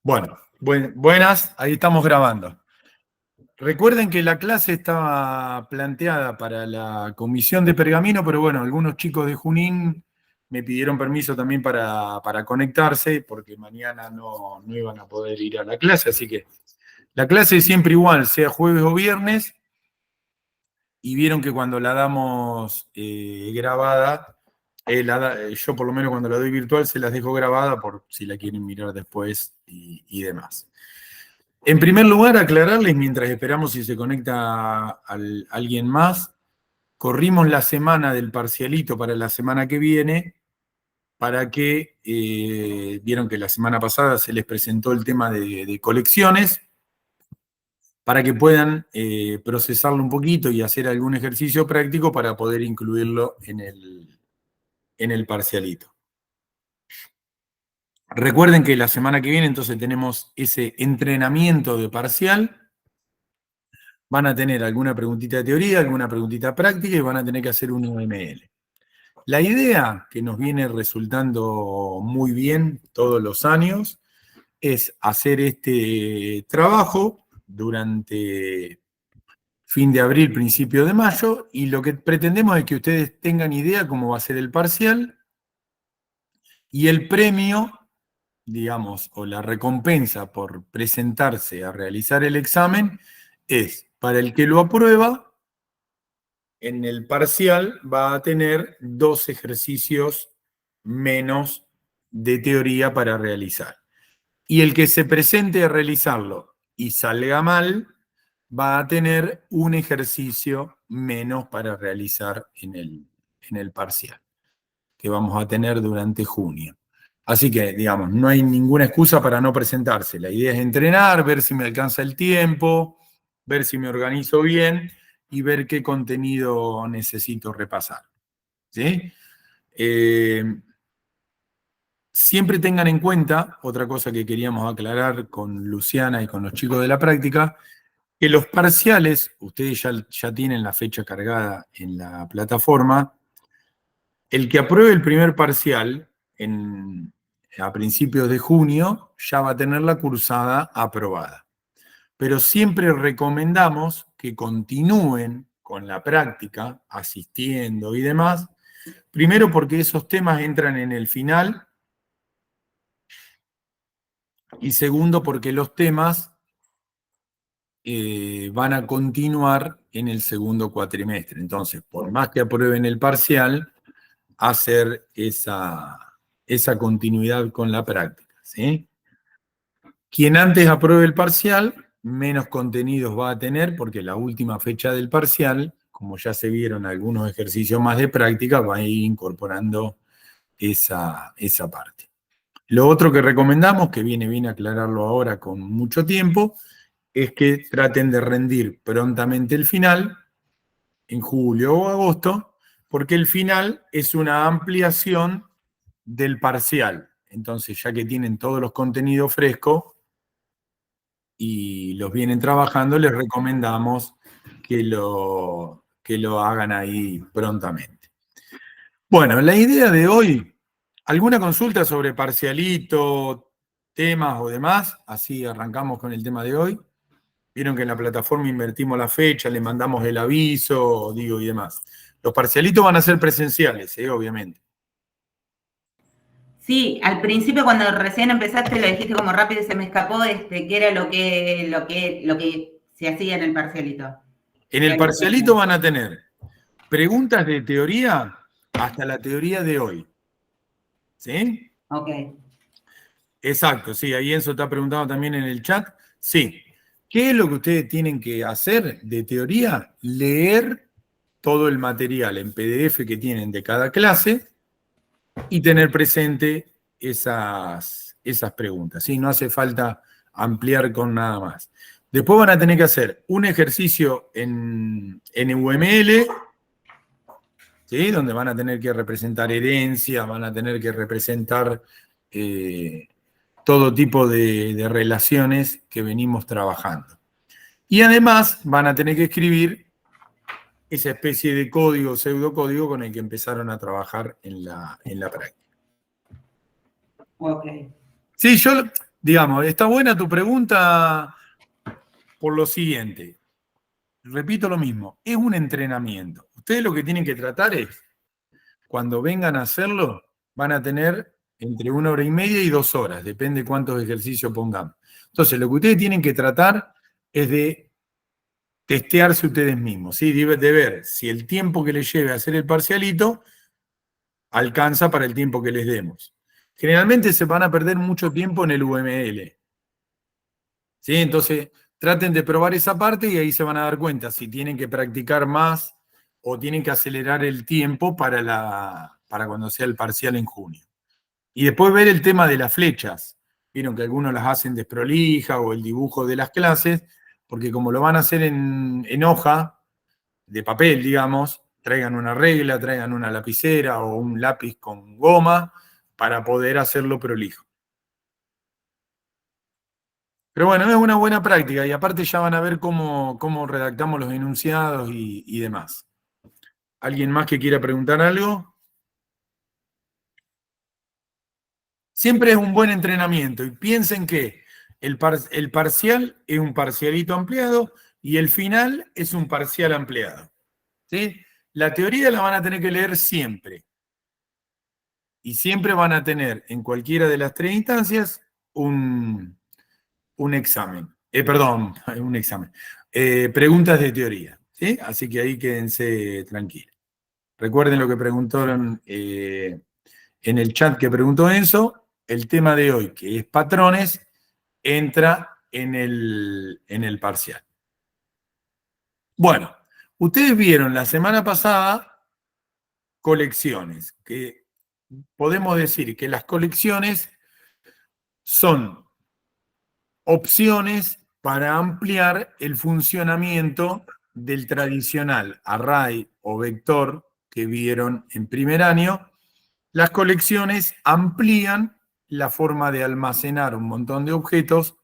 Bueno, buenas, ahí estamos grabando. Recuerden que la clase estaba planteada para la comisión de Pergamino, pero bueno, algunos chicos de Junín me pidieron permiso también para conectarse, porque mañana no iban a poder ir a la clase, así que la clase es siempre igual, sea jueves o viernes, y vieron que cuando la damos grabada, yo por lo menos cuando la doy virtual se las dejo grabada por si la quieren mirar después y demás. En primer lugar, aclararles, mientras esperamos si se conecta alguien más, corrimos la semana del parcialito para la semana que viene, para que, vieron que la semana pasada se les presentó el tema de colecciones, para que puedan procesarlo un poquito y hacer algún ejercicio práctico para poder incluirlo en el parcialito. Recuerden que la semana que viene entonces tenemos ese entrenamiento de parcial. Van a tener alguna preguntita de teoría, alguna preguntita práctica y van a tener que hacer un UML. La idea que nos viene resultando muy bien todos los años es hacer este trabajo durante fin de abril, principio de mayo, y lo que pretendemos es que ustedes tengan idea cómo va a ser el parcial y el premio, digamos, o la recompensa por presentarse a realizar el examen es, para el que lo aprueba, en el parcial va a tener 2 ejercicios menos de teoría para realizar. Y el que se presente a realizarlo y salga mal, va a tener un ejercicio menos para realizar en el parcial, que vamos a tener durante junio. Así que, digamos, no hay ninguna excusa para no presentarse. La idea es entrenar, ver si me alcanza el tiempo, ver si me organizo bien y ver qué contenido necesito repasar. ¿Sí? Siempre tengan en cuenta, otra cosa que queríamos aclarar con Luciana y con los chicos de la práctica, que los parciales, ustedes ya tienen la fecha cargada en la plataforma, el que apruebe el primer parcial a principios de junio ya va a tener la cursada aprobada. Pero siempre recomendamos que continúen con la práctica, asistiendo y demás, primero porque esos temas entran en el final y segundo porque los temas van a continuar en el segundo cuatrimestre. Entonces, por más que aprueben el parcial, hacer esa continuidad con la práctica, ¿sí? Quien antes apruebe el parcial, menos contenidos va a tener, porque la última fecha del parcial, como ya se vieron algunos ejercicios más de práctica, va a ir incorporando esa parte. Lo otro que recomendamos, que viene bien aclararlo ahora con mucho tiempo, es que traten de rendir prontamente el final, en julio o agosto, porque el final es una ampliación del parcial. Entonces, ya que tienen todos los contenidos frescos y los vienen trabajando, les recomendamos que lo hagan ahí prontamente. Bueno, la idea de hoy, ¿alguna consulta sobre parcialito, temas o demás? Así arrancamos con el tema de hoy. Vieron que en la plataforma invertimos la fecha, le mandamos el aviso, digo, y demás. Los parcialitos van a ser presenciales, obviamente. Sí, al principio cuando recién empezaste lo dijiste como rápido y se me escapó, que era lo que se hacía en el parcialito. En el parcialito van a tener preguntas de teoría hasta la teoría de hoy. ¿Sí? Ok. Exacto, sí, ahí Enzo está preguntando también en el chat. Sí. ¿Qué es lo que ustedes tienen que hacer de teoría? Leer todo el material en PDF que tienen de cada clase y tener presente esas preguntas. ¿Sí? No hace falta ampliar con nada más. Después van a tener que hacer un ejercicio en UML, ¿sí? Donde van a tener que representar herencia, van a tener que representar todo tipo de relaciones que venimos trabajando. Y además van a tener que escribir esa especie de código, pseudocódigo con el que empezaron a trabajar en la práctica. Ok. Sí, Digamos, está buena tu pregunta por lo siguiente. Repito lo mismo, es un entrenamiento. Ustedes lo que tienen que tratar es, cuando vengan a hacerlo, van a tener entre 1 hora y media y 2 horas, depende cuántos ejercicios pongamos. Entonces, lo que ustedes tienen que tratar es de testearse ustedes mismos, ¿sí? De ver si el tiempo que les lleve a hacer el parcialito alcanza para el tiempo que les demos. Generalmente se van a perder mucho tiempo en el UML, ¿sí? Entonces, traten de probar esa parte y ahí se van a dar cuenta si tienen que practicar más o tienen que acelerar el tiempo para cuando sea el parcial en junio. Y después ver el tema de las flechas. Vieron que algunos las hacen desprolija o el dibujo de las clases, porque como lo van a hacer en hoja, de papel, digamos, traigan una regla, traigan una lapicera o un lápiz con goma para poder hacerlo prolijo. Pero bueno, es una buena práctica y aparte ya van a ver cómo redactamos los enunciados y demás. ¿Alguien más que quiera preguntar algo? Siempre es un buen entrenamiento y piensen que el parcial es un parcialito ampliado y el final es un parcial ampliado. ¿Sí? La teoría la van a tener que leer siempre. Y siempre van a tener en cualquiera de las 3 instancias un examen. Perdón, un examen. Preguntas de teoría. ¿Sí? Así que ahí quédense tranquilos. Recuerden lo que preguntaron en el chat que preguntó Enzo. El tema de hoy, que es patrones, entra en el parcial. Bueno, ustedes vieron la semana pasada colecciones, que podemos decir que las colecciones son opciones para ampliar el funcionamiento del tradicional array o vector que vieron en primer año. Las colecciones amplían la forma de almacenar un montón de objetos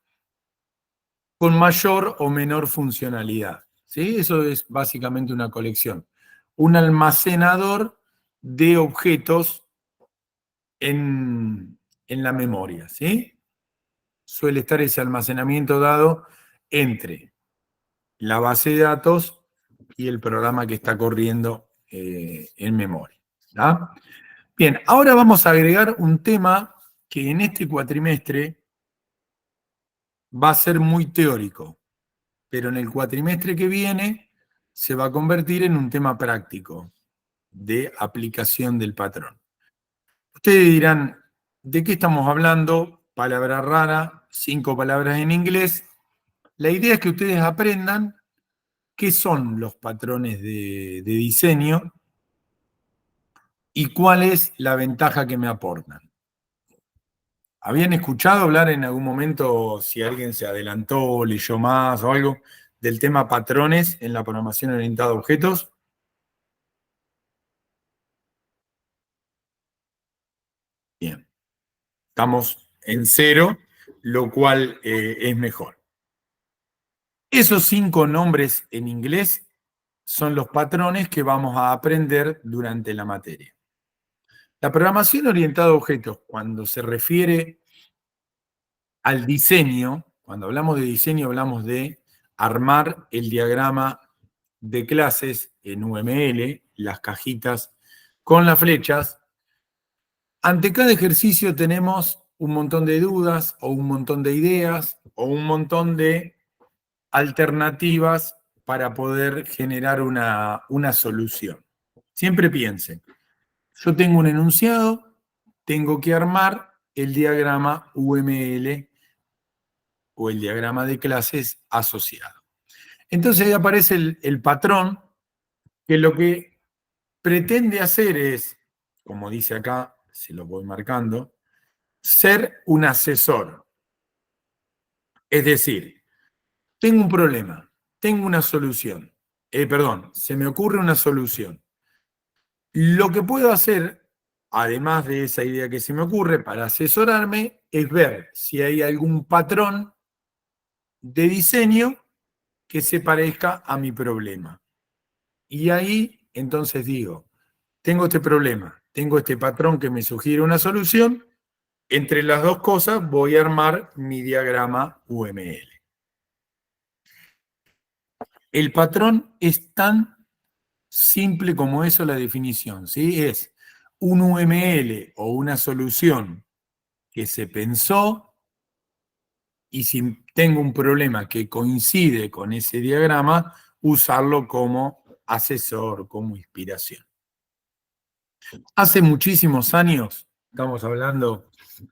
con mayor o menor funcionalidad. ¿Sí? Eso es básicamente una colección. Un almacenador de objetos en la memoria. ¿Sí? Suele estar ese almacenamiento dado entre la base de datos y el programa que está corriendo en memoria. ¿Tá? Bien, ahora vamos a agregar un tema que en este cuatrimestre va a ser muy teórico, pero en el cuatrimestre que viene se va a convertir en un tema práctico de aplicación del patrón. Ustedes dirán, ¿de qué estamos hablando? Palabra rara, 5 palabras en inglés. La idea es que ustedes aprendan qué son los patrones de diseño y cuál es la ventaja que me aportan. ¿Habían escuchado hablar en algún momento, si alguien se adelantó, leyó más o algo, del tema patrones en la programación orientada a objetos? Bien, estamos en 0, lo cual es mejor. Esos 5 nombres en inglés son los patrones que vamos a aprender durante la materia. La programación orientada a objetos, cuando se refiere al diseño, cuando hablamos de diseño hablamos de armar el diagrama de clases en UML, las cajitas con las flechas. Ante cada ejercicio tenemos un montón de dudas o un montón de ideas o un montón de alternativas para poder generar una solución. Siempre piensen, yo tengo un enunciado, tengo que armar el diagrama UML o el diagrama de clases asociado. Entonces ahí aparece el patrón que lo que pretende hacer es, como dice acá, se lo voy marcando, ser un asesor. Es decir, tengo un problema, tengo una solución. Se me ocurre una solución. Lo que puedo hacer, además de esa idea que se me ocurre para asesorarme, es ver si hay algún patrón de diseño que se parezca a mi problema. Y ahí entonces digo, tengo este problema, tengo este patrón que me sugiere una solución, Entre las dos cosas voy a armar mi diagrama UML. El patrón es tan simple como eso la definición, ¿sí? Es un UML o una solución que se pensó y si tengo un problema que coincide con ese diagrama, usarlo como asesor, como inspiración. Hace muchísimos años, estamos hablando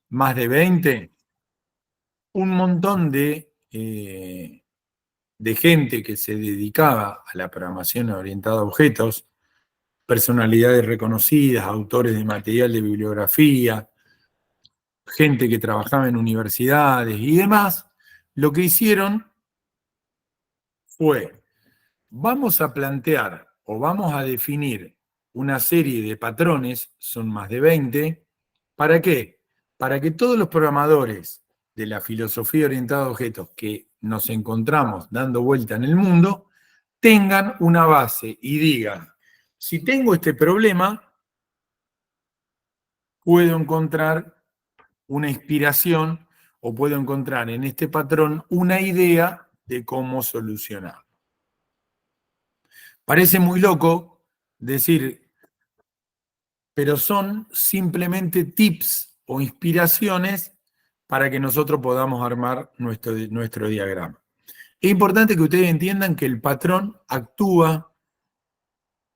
más de 20, un montón de gente que se dedicaba a la programación orientada a objetos, personalidades reconocidas, autores de material de bibliografía, gente que trabajaba en universidades y demás, lo que hicieron fue, vamos a plantear o vamos a definir una serie de patrones, son más de 20, ¿para qué? Para que todos los programadores de la filosofía orientada a objetos que nos encontramos dando vuelta en el mundo, tengan una base y digan, si tengo este problema, puedo encontrar una inspiración o puedo encontrar en este patrón una idea de cómo solucionar. Parece muy loco decir, pero son simplemente tips o inspiraciones para que nosotros podamos armar nuestro diagrama. Es importante que ustedes entiendan que el patrón actúa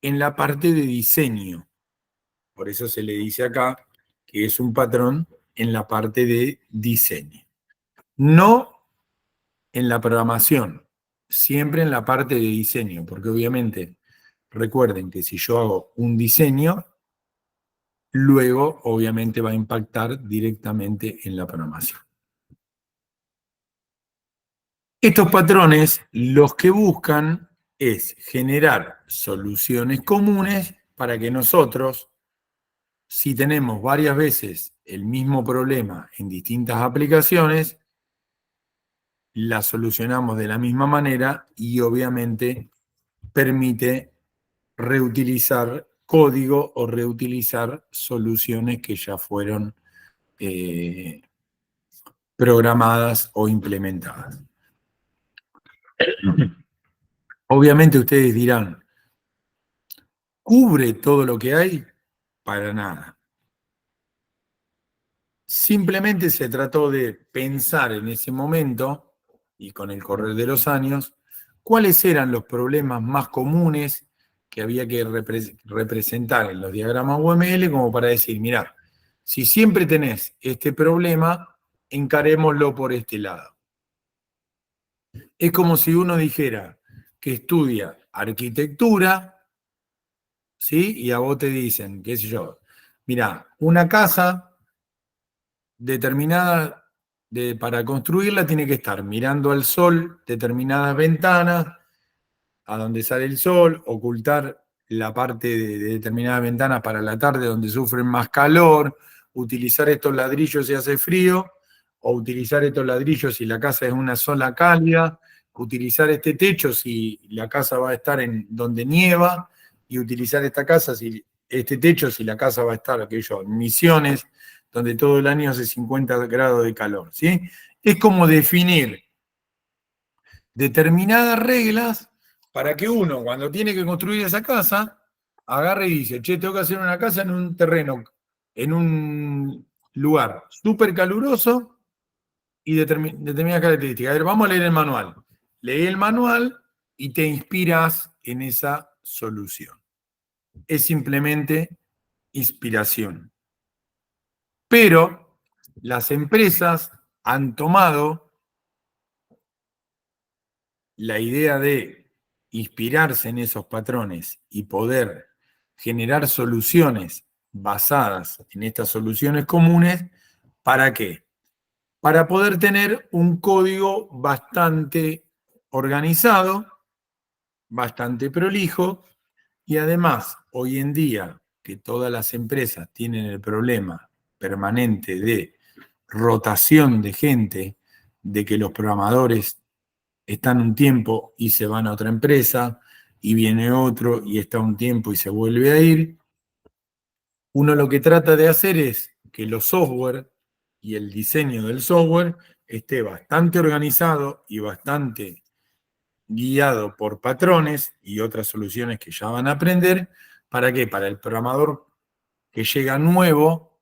en la parte de diseño. Por eso se le dice acá que es un patrón en la parte de diseño. No en la programación, siempre en la parte de diseño, porque obviamente recuerden que si yo hago un diseño, luego obviamente va a impactar directamente en la programación. Estos patrones los que buscan es generar soluciones comunes para que nosotros, si tenemos varias veces el mismo problema en distintas aplicaciones, la solucionamos de la misma manera y obviamente permite reutilizar código o reutilizar soluciones que ya fueron programadas o implementadas. Obviamente ustedes dirán, ¿cubre todo lo que hay? Para nada. Simplemente se trató de pensar en ese momento, y con el correr de los años, cuáles eran los problemas más comunes que había que representar en los diagramas UML como para decir, mirá, si siempre tenés este problema, encarémoslo por este lado. Es como si uno dijera que estudia arquitectura, ¿sí? Y a vos te dicen, qué sé yo, mirá, una casa determinada para construirla tiene que estar mirando al sol, determinadas ventanas, a donde sale el sol, ocultar la parte de determinadas ventanas para la tarde donde sufren más calor, utilizar estos ladrillos si hace frío, o utilizar estos ladrillos si la casa es una zona cálida, utilizar este techo si la casa va a estar en donde nieva, y utilizar este techo si la casa va a estar, aquello, en Misiones, donde todo el año hace 50 grados de calor, ¿sí? Es como definir determinadas reglas para que uno, cuando tiene que construir esa casa, agarre y dice, che, tengo que hacer una casa en un terreno, en un lugar súper caluroso y determinadas características. A ver, vamos a leer el manual. Leí el manual y te inspiras en esa solución. Es simplemente inspiración. Pero las empresas han tomado la idea de inspirarse en esos patrones y poder generar soluciones basadas en estas soluciones comunes, ¿para qué? Para poder tener un código bastante organizado, bastante prolijo, y además, hoy en día, que todas las empresas tienen el problema permanente de rotación de gente, de que los programadores están un tiempo y se van a otra empresa, y viene otro y está un tiempo y se vuelve a ir, uno lo que trata de hacer es que los software y el diseño del software esté bastante organizado y bastante guiado por patrones y otras soluciones que ya van a aprender. ¿Para qué? Para el programador que llega nuevo,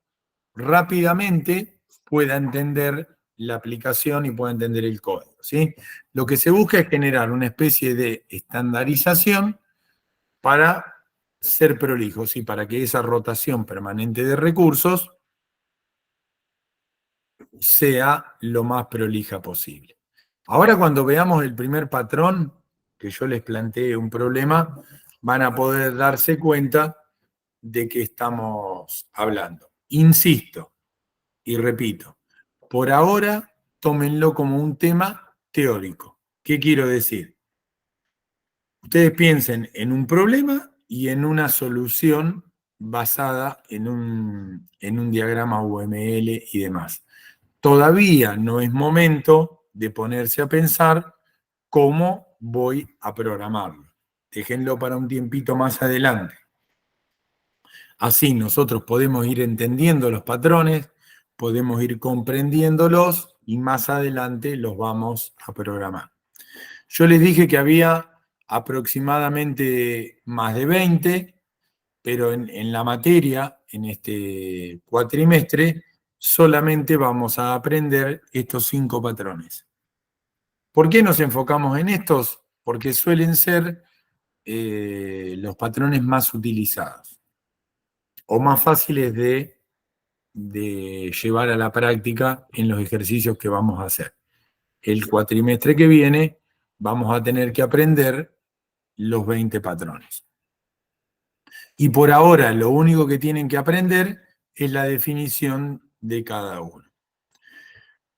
rápidamente pueda entender la aplicación y pueda entender el código, ¿sí? Lo que se busca es generar una especie de estandarización para ser prolijos y para que esa rotación permanente de recursos sea lo más prolija posible. Ahora cuando veamos el primer patrón, que yo les planteé un problema, van a poder darse cuenta de qué estamos hablando. Insisto y repito, por ahora tómenlo como un tema teórico. ¿Qué quiero decir? Ustedes piensen en un problema y en una solución basada en un diagrama UML y demás. Todavía no es momento de ponerse a pensar cómo voy a programarlo. Déjenlo para un tiempito más adelante. Así nosotros podemos ir entendiendo los patrones, podemos ir comprendiéndolos y más adelante los vamos a programar. Yo les dije que había aproximadamente más de 20, pero en la materia, en este cuatrimestre, solamente vamos a aprender estos 5 patrones. ¿Por qué nos enfocamos en estos? Porque suelen ser los patrones más utilizados o más fáciles de llevar a la práctica en los ejercicios que vamos a hacer. El cuatrimestre que viene vamos a tener que aprender los 20 patrones. Y por ahora lo único que tienen que aprender es la definición de cada uno.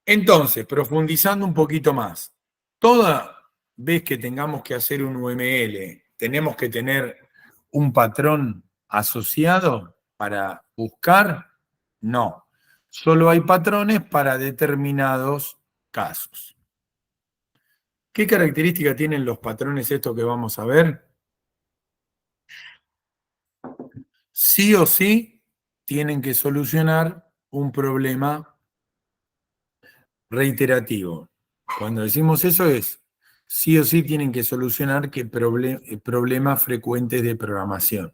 Entonces, profundizando un poquito más, toda vez que tengamos que hacer un UML, tenemos que tener un patrón asociado para buscar. No, solo hay patrones para determinados casos. ¿Qué características tienen los patrones estos que vamos a ver? Sí o sí tienen que solucionar un problema reiterativo. Cuando decimos eso es, sí o sí tienen que solucionar problemas frecuentes de programación.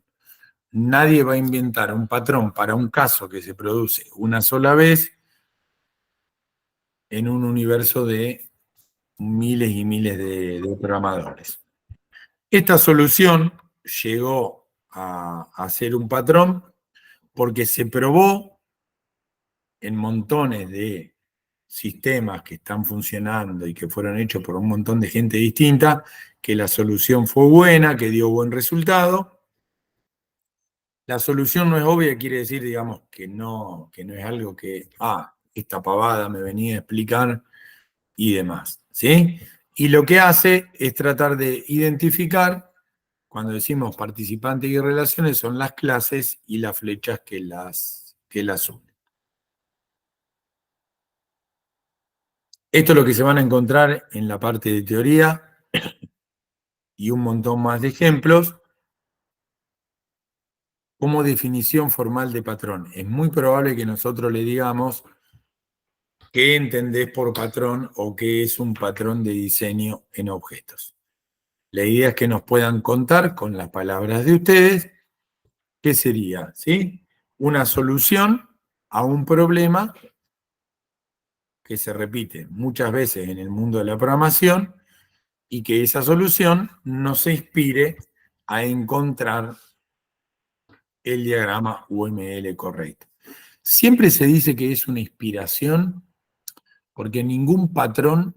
Nadie va a inventar un patrón para un caso que se produce una sola vez en un universo de miles y miles de programadores. Esta solución llegó a ser un patrón porque se probó en montones de sistemas que están funcionando y que fueron hechos por un montón de gente distinta, que la solución fue buena, que dio buen resultado. La solución no es obvia, quiere decir, digamos, que no es algo que, esta pavada me venía a explicar y demás, ¿sí? Y lo que hace es tratar de identificar, cuando decimos participantes y relaciones, son las clases y las flechas que las unen. Esto es lo que se van a encontrar en la parte de teoría y un montón más de ejemplos como definición formal de patrón. Es muy probable que nosotros le digamos qué entendés por patrón o qué es un patrón de diseño en objetos. La idea es que nos puedan contar con las palabras de ustedes qué sería, ¿sí? Una solución a un problema que se repite muchas veces en el mundo de la programación y que esa solución nos inspire a encontrar el diagrama UML correcto. Siempre se dice que es una inspiración porque ningún patrón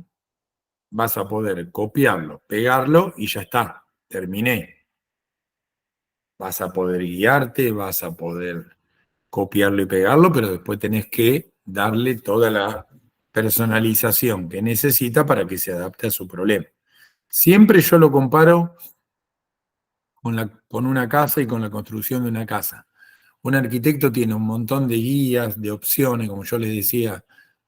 vas a poder copiarlo, pegarlo y ya está, terminé. Vas a poder guiarte, vas a poder copiarlo y pegarlo, pero después tenés que darle toda la personalización que necesita para que se adapte a su problema. Siempre yo lo comparo con una casa y con la construcción de una casa. Un arquitecto tiene un montón de guías, de opciones, como yo les decía,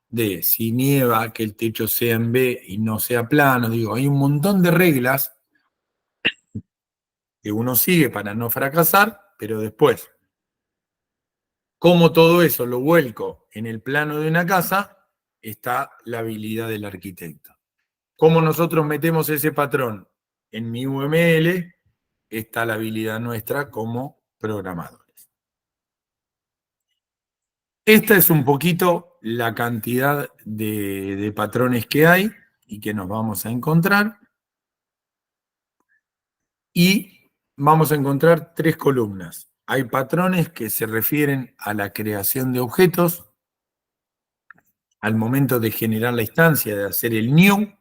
de si nieva, que el techo sea en B y no sea plano. Digo, hay un montón de reglas que uno sigue para no fracasar, pero después, ¿cómo todo eso lo vuelco en el plano de una casa, está la habilidad del arquitecto. ¿Cómo nosotros metemos ese patrón en mi UML? Está la habilidad nuestra como programadores. Esta es un poquito la cantidad de patrones que hay y que nos vamos a encontrar. Y vamos a encontrar tres columnas. Hay patrones que se refieren a la creación de objetos, al momento de generar la instancia, de hacer el new.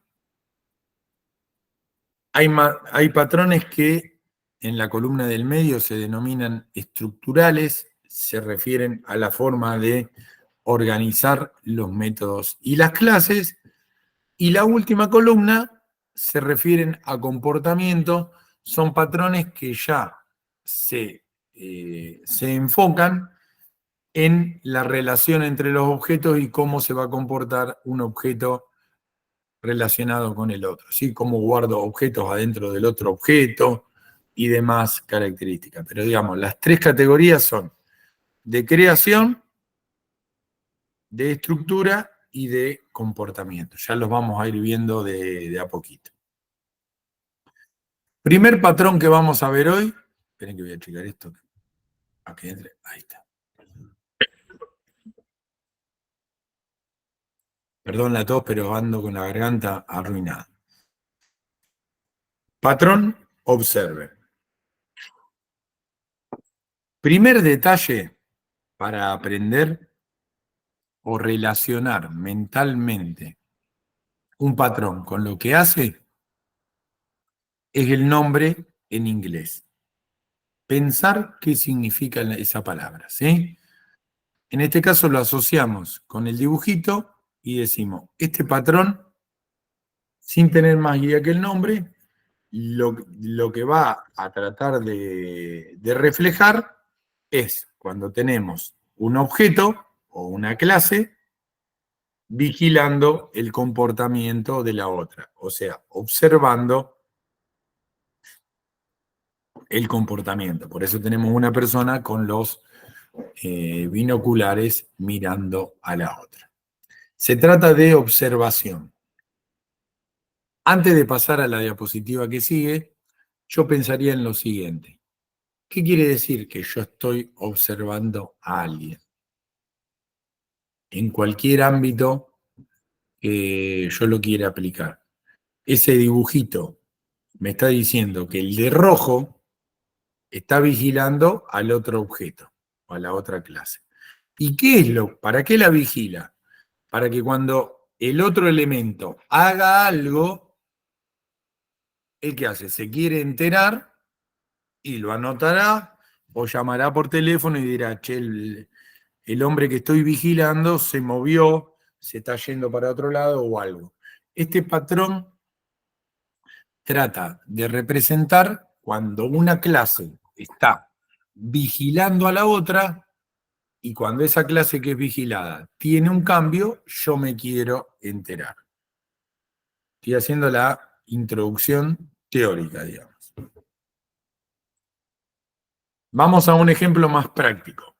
Hay patrones que en la columna del medio se denominan estructurales, se refieren a la forma de organizar los métodos y las clases. Y la última columna se refieren a comportamiento, son patrones que ya se enfocan en la relación entre los objetos y cómo se va a comportar un objeto relacionado con el otro, ¿sí? Cómo guardo objetos adentro del otro objeto y demás características. Pero digamos, las tres categorías son de creación, de estructura y de comportamiento. Ya los vamos a ir viendo de a poquito. Primer patrón que vamos a ver hoy. Esperen que voy a checar esto. Aquí entre. Ahí está. Perdón la tos, pero ando con la garganta arruinada. Patrón, observe. Primer detalle para aprender o relacionar mentalmente un patrón con lo que hace es el nombre en inglés. Pensar qué significa esa palabra, ¿sí? En este caso lo asociamos con el dibujito y decimos, este patrón, sin tener más guía que el nombre, lo que va a tratar de reflejar es cuando tenemos un objeto o una clase vigilando el comportamiento de la otra, o sea, observando el comportamiento. Por eso tenemos una persona con los binoculares mirando a la otra. Se trata de observación. Antes de pasar a la diapositiva que sigue, yo pensaría en lo siguiente. ¿Qué quiere decir que yo estoy observando a alguien? En cualquier ámbito que yo lo quiera aplicar. Ese dibujito me está diciendo que el de rojo está vigilando al otro objeto o a la otra clase. ¿Y qué es para qué la vigila? Para que cuando el otro elemento haga algo, ¿el qué hace? Se quiere enterar y lo anotará o llamará por teléfono y dirá, che, el hombre que estoy vigilando se movió, se está yendo para otro lado o algo. Este patrón trata de representar cuando una clase está vigilando a la otra y cuando esa clase que es vigilada tiene un cambio, yo me quiero enterar. Estoy haciendo la introducción teórica, digamos. Vamos a un ejemplo más práctico.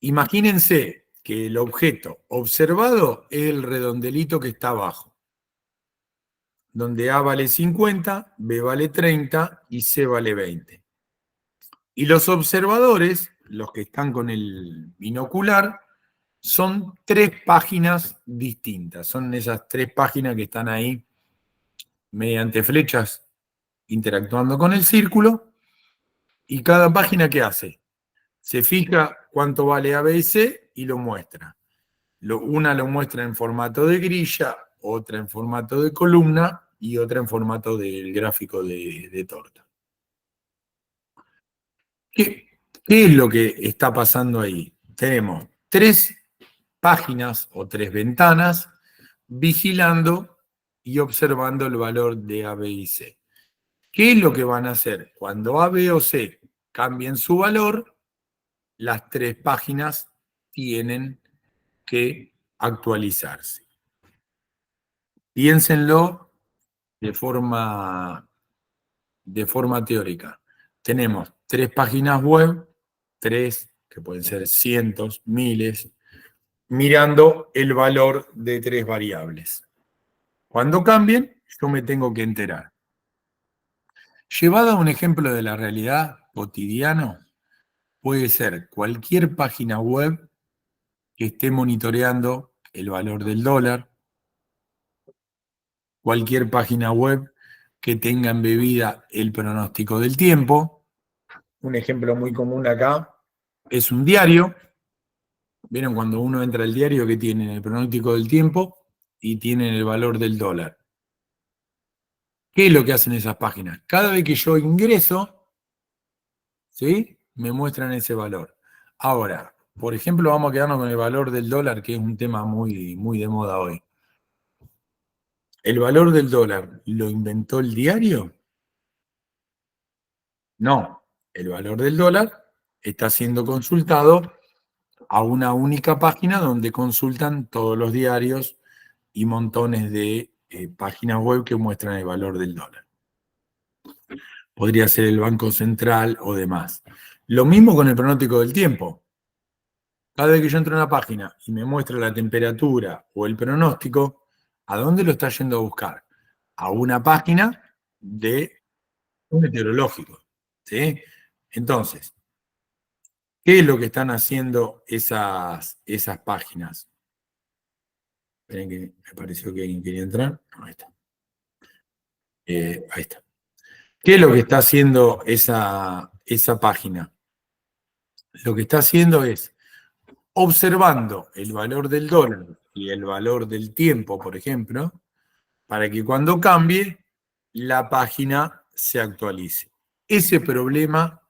Imagínense que el objeto observado es el redondelito que está abajo, donde A vale 50, B vale 30 y C vale 20. Y los observadores, los que están con el binocular, son tres páginas distintas. Son esas tres páginas que están ahí mediante flechas interactuando con el círculo. Y cada página, ¿qué hace? Se fija cuánto vale A, B y C y lo muestra. Una lo muestra en formato de grilla, otra en formato de columna y otra en formato del gráfico de torta. ¿Qué es lo que está pasando ahí? Tenemos tres páginas o tres ventanas vigilando y observando el valor de A, B y C. ¿Qué es lo que van a hacer? Cuando A, B o C cambien su valor, las tres páginas tienen que actualizarse. Piénsenlo de forma teórica. Tenemos tres páginas web, tres que pueden ser cientos, miles, mirando el valor de 3 variables. Cuando cambien, yo me tengo que enterar. Llevado a un ejemplo de la realidad cotidiano, puede ser cualquier página web que esté monitoreando el valor del dólar, cualquier página web que tenga embebida el pronóstico del tiempo. Un ejemplo muy común acá es un diario. ¿Vieron cuando uno entra al diario que tienen el pronóstico del tiempo y tienen el valor del dólar? ¿Qué es lo que hacen esas páginas? Cada vez que yo ingreso, ¿sí? Me muestran ese valor. Ahora, por ejemplo, vamos a quedarnos con el valor del dólar, que es un tema muy, muy de moda hoy. ¿El valor del dólar lo inventó el diario? No. El valor del dólar está siendo consultado a una única página donde consultan todos los diarios y montones de páginas web que muestran el valor del dólar. Podría ser el Banco Central o demás. Lo mismo con el pronóstico del tiempo. Cada vez que yo entro a una página y me muestra la temperatura o el pronóstico, ¿a dónde lo está yendo a buscar? A una página de un meteorológico. ¿Sí? Entonces, ¿qué es lo que están haciendo esas páginas? Esperen que me pareció que alguien quería entrar. No, ahí está. Ahí está. ¿Qué es lo que está haciendo esa página? Lo que está haciendo es observando el valor del dólar y el valor del tiempo, por ejemplo, para que cuando cambie, la página se actualice. Ese problema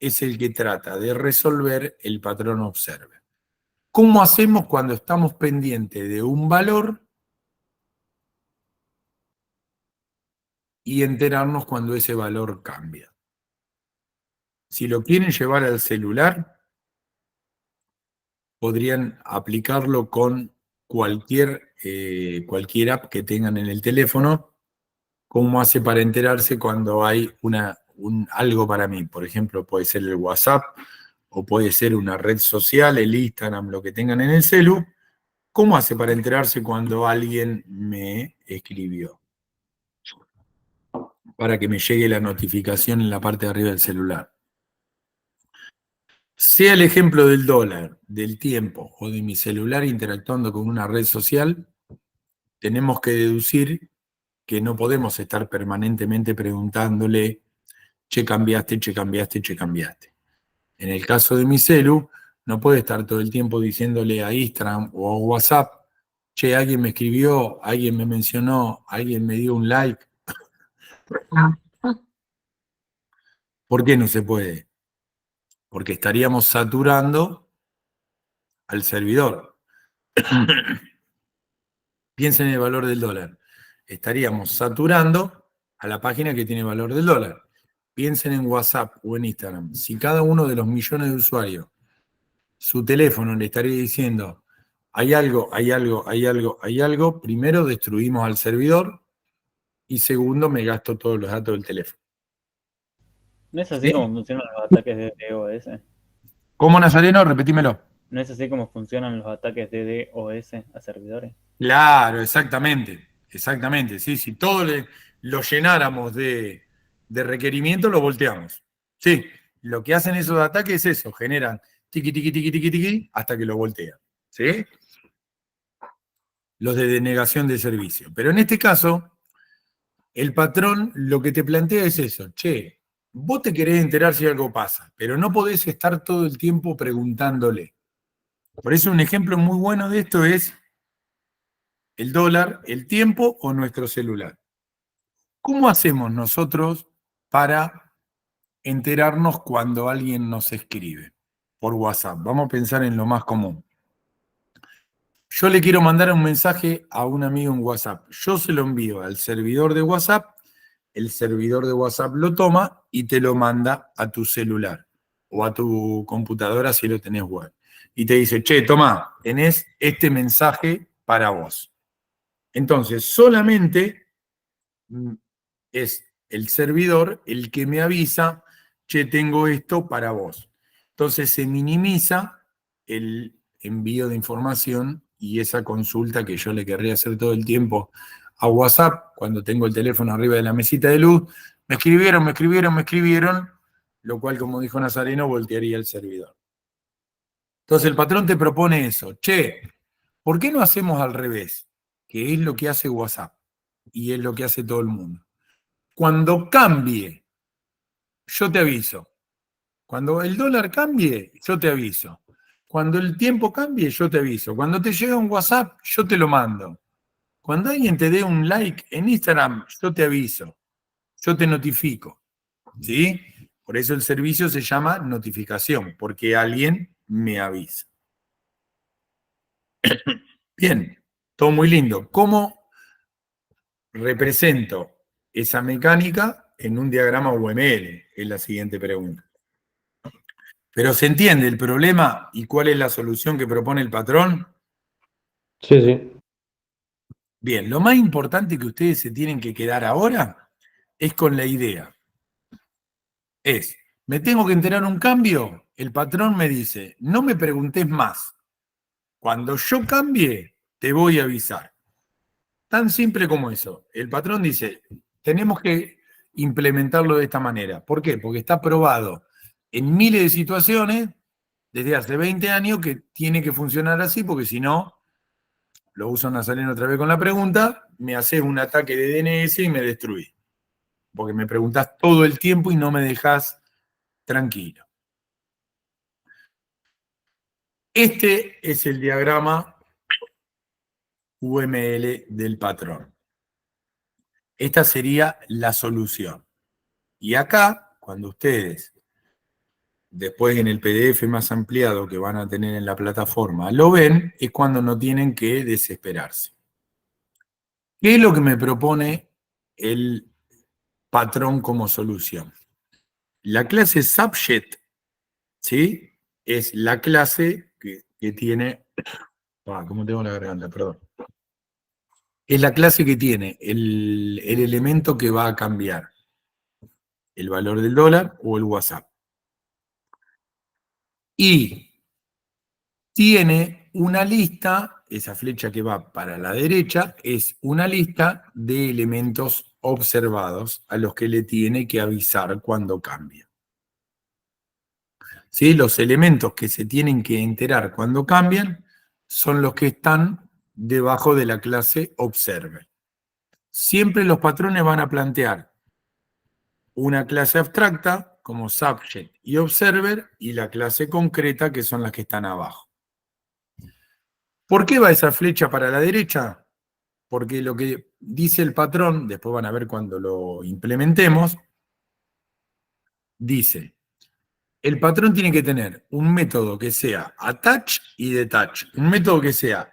es el que trata de resolver el patrón observer. ¿Cómo hacemos cuando estamos pendientes de un valor y enterarnos cuando ese valor cambia? Si lo quieren llevar al celular, podrían aplicarlo con cualquier app que tengan en el teléfono. ¿Cómo hace para enterarse cuando hay algo para mí? Por ejemplo, puede ser el WhatsApp o puede ser una red social, el Instagram, lo que tengan en el celu. ¿Cómo hace para enterarse cuando alguien me escribió? Para que me llegue la notificación en la parte de arriba del celular. Sea el ejemplo del dólar, del tiempo o de mi celular interactuando con una red social, tenemos que deducir que no podemos estar permanentemente preguntándole, che cambiaste, che cambiaste, che cambiaste. En el caso de mi celu, no puede estar todo el tiempo diciéndole a Instagram o a WhatsApp, che, alguien me escribió, alguien me mencionó, alguien me dio un like. ¿Por qué no se puede? Porque estaríamos saturando al servidor. Piensen en el valor del dólar. Estaríamos saturando a la página que tiene valor del dólar. Piensen en WhatsApp o en Instagram. Si cada uno de los millones de usuarios, su teléfono le estaría diciendo, hay algo, hay algo, hay algo, hay algo, primero destruimos al servidor y segundo me gasto todos los datos del teléfono. ¿No es así ¿Sí? como funcionan los ataques de DOS? ¿Cómo, Nazareno? Repetímelo. ¿No es así como funcionan los ataques de DOS a servidores? Claro, exactamente, exactamente. Sí, si todo lo llenáramos de requerimientos, lo volteamos. Sí, lo que hacen esos ataques es eso, generan tiqui, tiqui, tiqui, tiqui, tiqui, hasta que lo voltean. ¿Sí? Los de denegación de servicio. Pero en este caso, el patrón lo que te plantea es eso. Che, vos te querés enterar si algo pasa, pero no podés estar todo el tiempo preguntándole. Por eso un ejemplo muy bueno de esto es el dólar, el tiempo o nuestro celular. ¿Cómo hacemos nosotros para enterarnos cuando alguien nos escribe por WhatsApp? Vamos a pensar en lo más común. Yo le quiero mandar un mensaje a un amigo en WhatsApp. Yo se lo envío al servidor de WhatsApp, el servidor de WhatsApp lo toma y te lo manda a tu celular o a tu computadora si lo tenés web. Y te dice, che, toma, tenés este mensaje para vos. Entonces, solamente es el servidor el que me avisa, che, tengo esto para vos. Entonces se minimiza el envío de información y esa consulta que yo le querría hacer todo el tiempo a WhatsApp, cuando tengo el teléfono arriba de la mesita de luz, me escribieron, lo cual, como dijo Nazareno, voltearía el servidor. Entonces el patrón te propone eso. Che, ¿por qué no hacemos al revés? Que es lo que hace WhatsApp y es lo que hace todo el mundo. Cuando cambie, yo te aviso. Cuando el dólar cambie, yo te aviso. Cuando el tiempo cambie, yo te aviso. Cuando te llega un WhatsApp, yo te lo mando. Cuando alguien te dé un like en Instagram, yo te aviso. Yo te notifico. ¿Sí? Por eso el servicio se llama notificación, porque alguien me avisa. Bien, todo muy lindo. ¿Cómo represento esa mecánica en un diagrama UML? Es la siguiente pregunta. Pero ¿se entiende el problema y cuál es la solución que propone el patrón? Sí, sí. Bien, lo más importante que ustedes se tienen que quedar ahora es con la idea. ¿Me tengo que enterar un cambio? El patrón me dice, no me preguntes más. Cuando yo cambie, te voy a avisar. Tan simple como eso. El patrón dice, tenemos que implementarlo de esta manera. ¿Por qué? Porque está probado en miles de situaciones desde hace 20 años que tiene que funcionar así, porque si no, lo uso Nazareno otra vez con la pregunta, me haces un ataque de DNS y me destruís. Porque me preguntás todo el tiempo y no me dejás tranquilo. Este es el diagrama UML del patrón. Esta sería la solución. Y acá, cuando ustedes, después en el PDF más ampliado que van a tener en la plataforma, lo ven, es cuando no tienen que desesperarse. ¿Qué es lo que me propone el patrón como solución? La clase subject, ¿sí? Es la clase que tiene... ¿Cómo tengo la garganta? Perdón. Es la clase que tiene el elemento que va a cambiar. El valor del dólar o el WhatsApp. Y tiene una lista, esa flecha que va para la derecha, es una lista de elementos observados a los que le tiene que avisar cuando cambia. ¿Sí? Los elementos que se tienen que enterar cuando cambian son los que están debajo de la clase observer. Siempre los patrones van a plantear una clase abstracta como subject y observer y la clase concreta que son las que están abajo. ¿Por qué va esa flecha para la derecha? Porque lo que dice el patrón, después van a ver cuando lo implementemos, dice, el patrón tiene que tener un método que sea attach y detach, un método que sea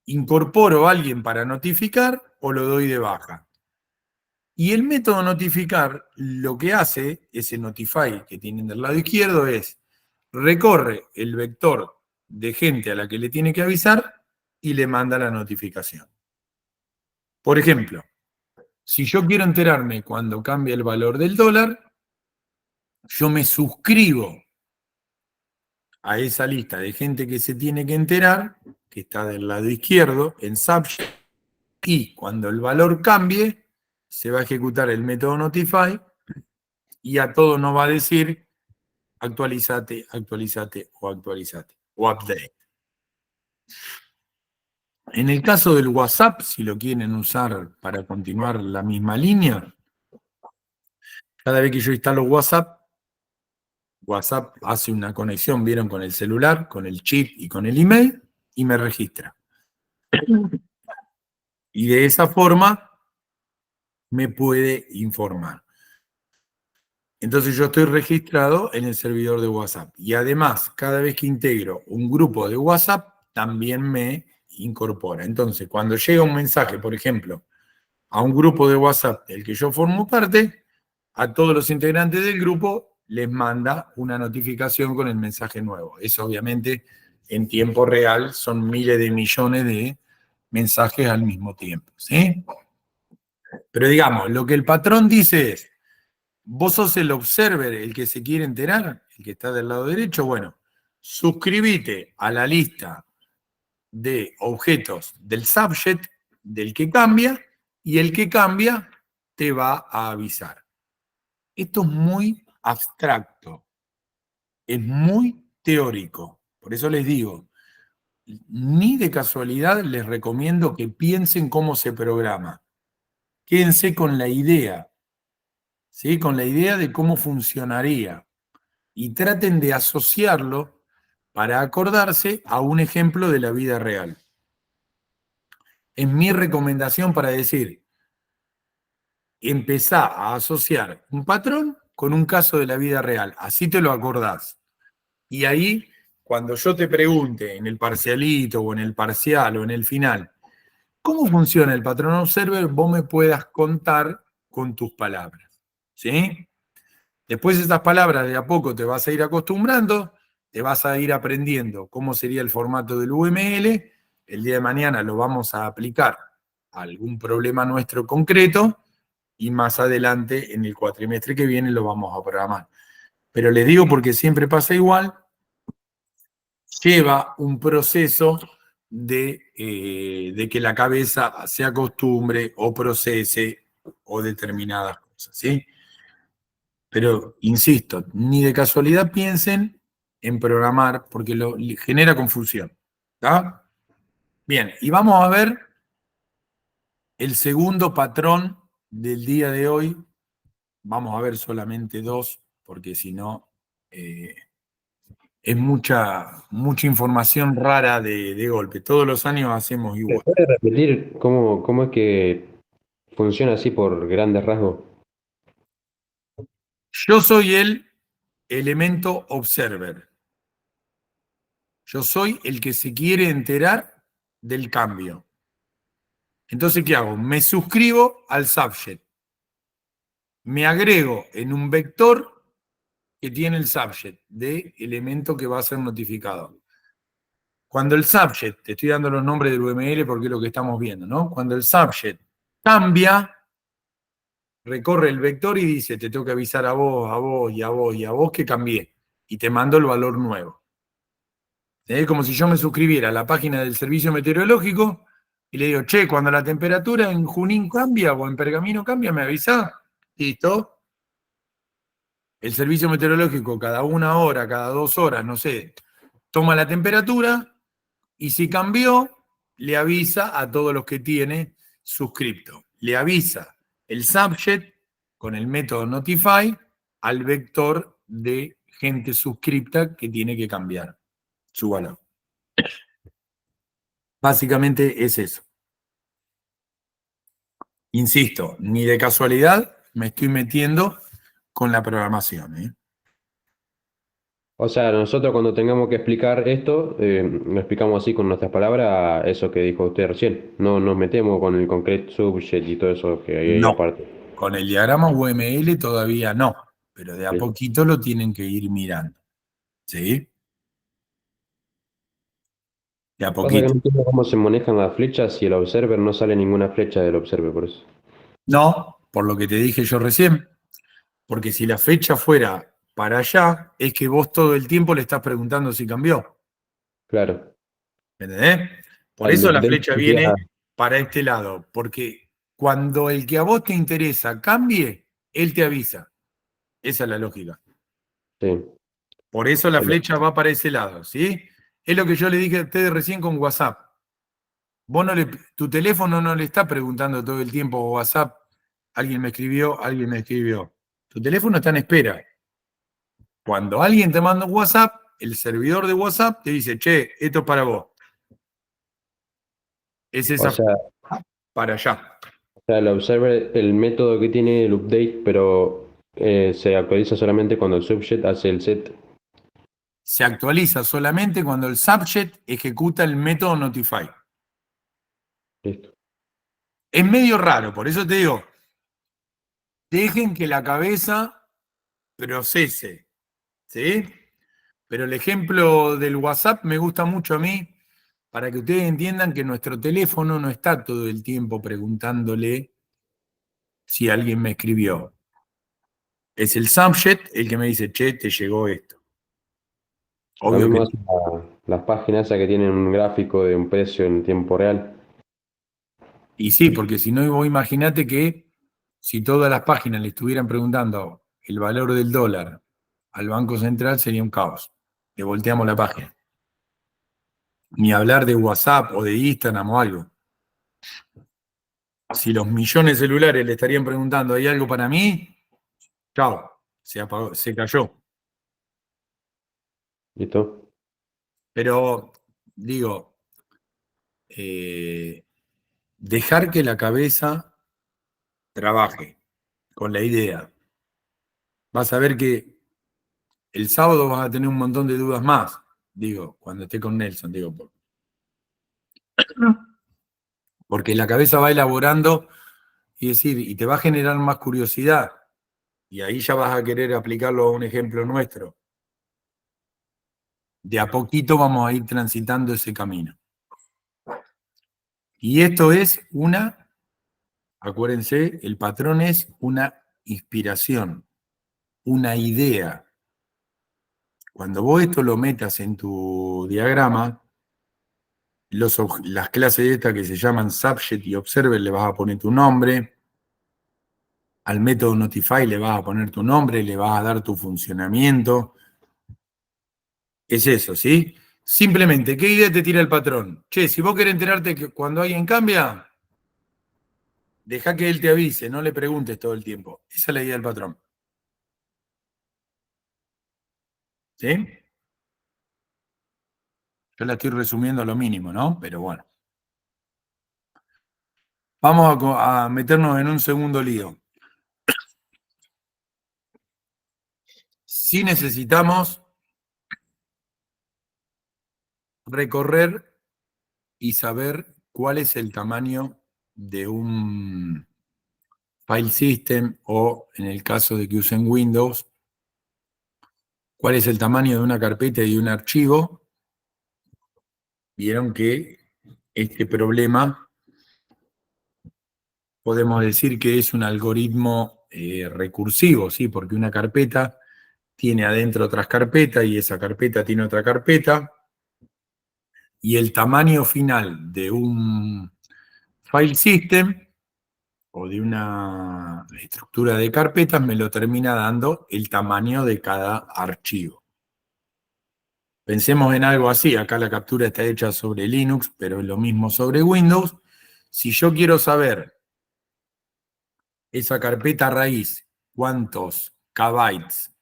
incorporo a alguien para notificar o lo doy de baja. Y el método notificar lo que hace, ese notify que tienen del lado izquierdo, es recorre el vector de gente a la que le tiene que avisar y le manda la notificación. Por ejemplo, si yo quiero enterarme cuando cambia el valor del dólar, yo me suscribo a esa lista de gente que se tiene que enterar, que está del lado izquierdo, en subject, y cuando el valor cambie, se va a ejecutar el método notify y a todo nos va a decir actualizate, actualizate o actualizate o update. En el caso del WhatsApp, si lo quieren usar para continuar la misma línea, cada vez que yo instalo WhatsApp, WhatsApp hace una conexión, vieron, con el celular, con el chip y con el email, y me registra. Y de esa forma me puede informar. Entonces yo estoy registrado en el servidor de WhatsApp. Y además, cada vez que integro un grupo de WhatsApp, también me incorpora. Entonces, cuando llega un mensaje, por ejemplo, a un grupo de WhatsApp del que yo formo parte, a todos los integrantes del grupo les manda una notificación con el mensaje nuevo. Eso obviamente en tiempo real son miles de millones de mensajes al mismo tiempo, ¿sí? Pero digamos, lo que el patrón dice es, vos sos el observer, el que se quiere enterar, el que está del lado derecho, bueno, suscríbete a la lista de objetos del subject, del que cambia, y el que cambia te va a avisar. Esto es muy abstracto, es muy teórico. Por eso les digo, ni de casualidad les recomiendo que piensen cómo se programa. Quédense con la idea, ¿sí? Con la idea de cómo funcionaría. Y traten de asociarlo para acordarse a un ejemplo de la vida real. Es mi recomendación para decir, empezá a asociar un patrón con un caso de la vida real. Así te lo acordás. Y ahí, cuando yo te pregunte en el parcialito o en el parcial o en el final, ¿cómo funciona el patrón observer? Vos me puedas contar con tus palabras. ¿Sí? Después esas palabras de a poco te vas a ir acostumbrando, te vas a ir aprendiendo cómo sería el formato del UML. El día de mañana lo vamos a aplicar a algún problema nuestro concreto y más adelante, en el cuatrimestre que viene, lo vamos a programar. Pero les digo porque siempre pasa igual, lleva un proceso de que la cabeza se acostumbre o procese o determinadas cosas, ¿sí? Pero, insisto, ni de casualidad piensen en programar porque genera confusión. ¿Está? Bien, y vamos a ver el segundo patrón del día de hoy. Vamos a ver solamente dos, porque si no, es mucha información rara de golpe. Todos los años hacemos ¿Me igual. puede repetir cómo es que funciona así por grandes rasgos? Yo soy el elemento observer. Yo soy el que se quiere enterar del cambio. Entonces, ¿qué hago? Me suscribo al subject. Me agrego en un vector que tiene el subject de elemento que va a ser notificado. Cuando el subject, te estoy dando los nombres del UML porque es lo que estamos viendo, ¿no? Cuando el subject cambia, recorre el vector y dice, te tengo que avisar a vos, a vos y a vos y a vos que cambié. Y te mando el valor nuevo. Es como si yo me suscribiera a la página del servicio meteorológico y le digo, che, cuando la temperatura en Junín cambia o en Pergamino cambia, ¿me avisás? Listo. El servicio meteorológico cada 1 hora, cada 2 horas, no sé, toma la temperatura y si cambió, le avisa a todos los que tiene suscripto. Le avisa el subject con el método notify al vector de gente suscripta que tiene que cambiar su valor. Básicamente es eso. Insisto, ni de casualidad me estoy metiendo con la programación, ¿eh? O sea, nosotros cuando tengamos que explicar esto, lo explicamos así con nuestras palabras, eso que dijo usted recién. No nos metemos con el concrete subject y todo eso que hay ahí No, aparte. con el diagrama UML todavía no, pero de a Sí. poquito lo tienen que ir mirando. ¿Sí? De a Pasa que no poquito. entiendo cómo se manejan las flechas y el observer no sale ninguna flecha del observer, por eso. No, por lo que te dije yo recién, porque si la fecha fuera para allá, es que vos todo el tiempo le estás preguntando si cambió. Claro. ¿Me entendés? Por El eso la update flecha sería- viene para este lado, porque cuando el que a vos te interesa cambie, él te avisa. Esa es la lógica. Sí. Por eso la El- flecha va para ese lado, ¿sí? Es lo que yo le dije a ustedes recién con WhatsApp. Vos tu teléfono no le está preguntando todo el tiempo WhatsApp, alguien me escribió, alguien me escribió. Tu teléfono está en espera. Cuando alguien te manda un WhatsApp, el servidor de WhatsApp te dice, che, esto es para vos. Es O esa sea, para allá. el observer, el método que tiene el update, pero se actualiza solamente cuando el subject hace el set. Se actualiza solamente cuando el subject ejecuta el método notify. Listo. Es medio raro, por eso te digo, dejen que la cabeza procese, ¿sí? Pero el ejemplo del WhatsApp me gusta mucho a mí para que ustedes entiendan que nuestro teléfono no está todo el tiempo preguntándole si alguien me escribió. Es el subject el que me dice, che, te llegó esto. Lo Obvio mismo que hacen las páginas esas que tienen un gráfico de un precio en tiempo real. y sí, porque si no, vos imaginate que si todas las páginas le estuvieran preguntando el valor del dólar al Banco Central, sería un caos. Le volteamos la página. Ni hablar de WhatsApp o de Instagram o algo. Si los millones de celulares le estarían preguntando, ¿hay algo para mí? Chao, se apagó, se cayó. ¿Listo? Pero, digo, dejar que la cabeza trabaje con la idea. Vas a ver que el sábado vas a tener un montón de dudas más, digo, cuando esté con Nelson, digo, porque la cabeza va elaborando y decir, y te va a generar más curiosidad, y ahí ya vas a querer aplicarlo a un ejemplo nuestro. De a poquito vamos a ir transitando ese camino. Y esto es acuérdense, el patrón es una inspiración, una idea. Cuando vos esto lo metas en tu diagrama, las clases estas que se llaman Subject y Observer le vas a poner tu nombre, al método Notify le vas a poner tu nombre, le vas a dar tu funcionamiento. Es eso, ¿sí? Simplemente, ¿qué idea te tira el patrón? Che, si vos querés enterarte que cuando alguien cambia, deja que él te avise, no le preguntes todo el tiempo. Esa es la idea del patrón. ¿Sí? Yo la estoy resumiendo a lo mínimo, ¿no? Pero bueno. Vamos a meternos en un segundo lío. Si necesitamos recorrer y saber cuál es el tamaño de un file system o, en el caso de que usen Windows, cuál es el tamaño de una carpeta y de un archivo. Vieron que este problema podemos decir que es un algoritmo recursivo, ¿sí? Porque una carpeta tiene adentro otras carpetas y esa carpeta tiene otra carpeta, y el tamaño final de un file system o de una estructura de carpetas me lo termina dando el tamaño de cada archivo. Pensemos en algo así, acá la captura está hecha sobre Linux, pero es lo mismo sobre Windows. Si yo quiero saber esa carpeta raíz, cuántos kbytes